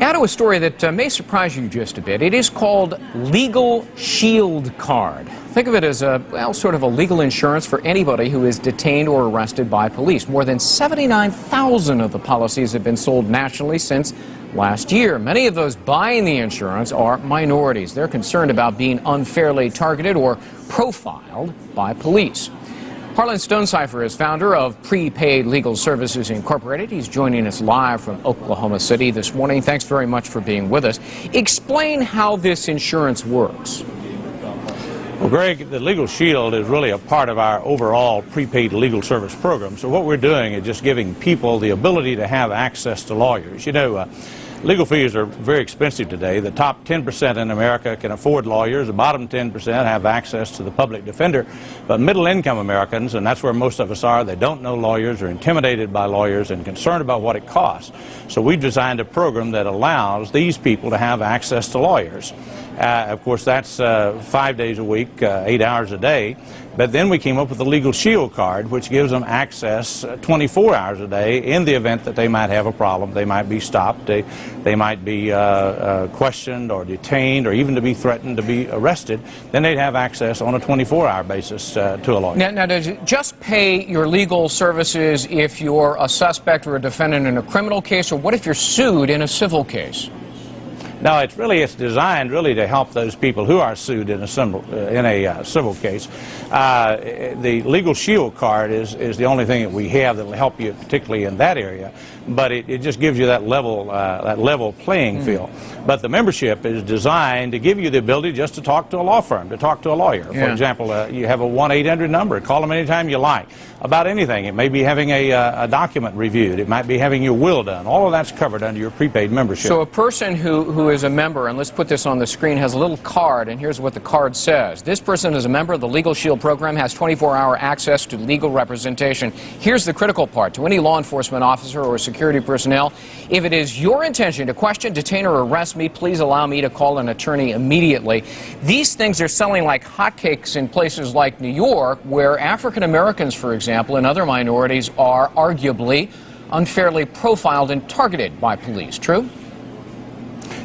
Now to a story that may surprise you just a bit. It is called Legal Shield Card. Think of it as sort of a legal insurance for anybody who is detained or arrested by police. More than 79,000 of the policies have been sold nationally since last year. Many of those buying the insurance are minorities. They're concerned about being unfairly targeted or profiled by police. Harlan Stonecipher is founder of Prepaid Legal Services Incorporated. He's joining us live from Oklahoma City this morning. Thanks very much for being with us. Explain how this insurance works. Well, Greg, the Legal Shield is really a part of our overall prepaid legal service program. So what we're doing is just giving people the ability to have access to lawyers. You know, legal fees are very expensive today. The top 10% in America can afford lawyers. The bottom 10% have access to the public defender. But middle-income Americans, and that's where most of us are, they don't know lawyers, are intimidated by lawyers, and concerned about what it costs. So we've designed a program that allows these people to have access to lawyers. Of course, that's 5 days a week, 8 hours a day. But then we came up with the Legal Shield Card, which gives them access 24 hours a day in the event that they might have a problem. They might be stopped. They might be questioned or detained or even to be threatened to be arrested. Then they'd have access on a 24-hour basis to a lawyer. Now, does it just pay your legal services if you're a suspect or a defendant in a criminal case, or what if you're sued in a civil case? No, it's designed really to help those people who are sued in a civil case. The Legal Shield Card is the only thing that we have that will help you, particularly in that area. But it just gives you that level playing field. But the membership is designed to give you the ability just to talk to a law firm, to talk to a lawyer. For example, you have a 1-800 number. Call them anytime you like about anything. It may be having a document reviewed. It might be having your will done. All of that's covered under your prepaid membership. So a person who is a member, and let's put this on the screen, has a little card, and here's what the card says. This person is a member of the Legal Shield program, has 24-hour access to legal representation. Here's the critical part. To any law enforcement officer or security personnel, if it is your intention to question, detain, or arrest me, please allow me to call an attorney immediately. These things are selling like hotcakes in places like New York, where African Americans, for example, and other minorities are arguably unfairly profiled and targeted by police. True?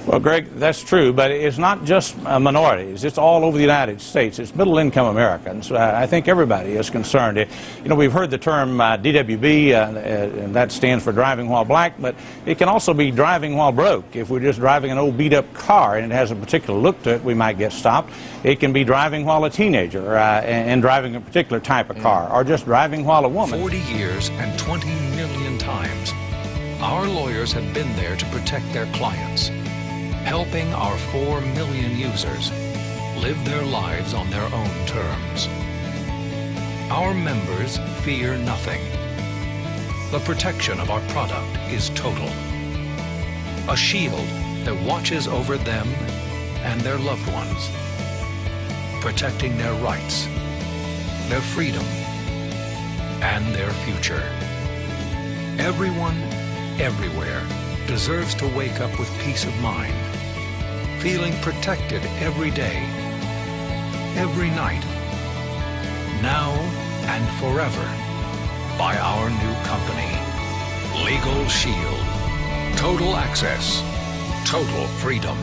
Well, Greg, that's true, but it's not just minorities. It's all over the United States. It's middle-income Americans. I think everybody is concerned. You know, we've heard the term DWB, and that stands for driving while black, but it can also be driving while broke. If we're just driving an old beat-up car and it has a particular look to it, we might get stopped. It can be driving while a teenager and driving a particular type of car, or just driving while a woman. 40 years and 20 million times, our lawyers have been there to protect their clients, helping our 4 million users live their lives on their own terms. Our members fear nothing. The protection of our product is total. A shield that watches over them and their loved ones, protecting their rights, their freedom, and their future. Everyone, everywhere, deserves to wake up with peace of mind, feeling protected every day, every night, now and forever, by our new company, Legal Shield. Total access, total freedom.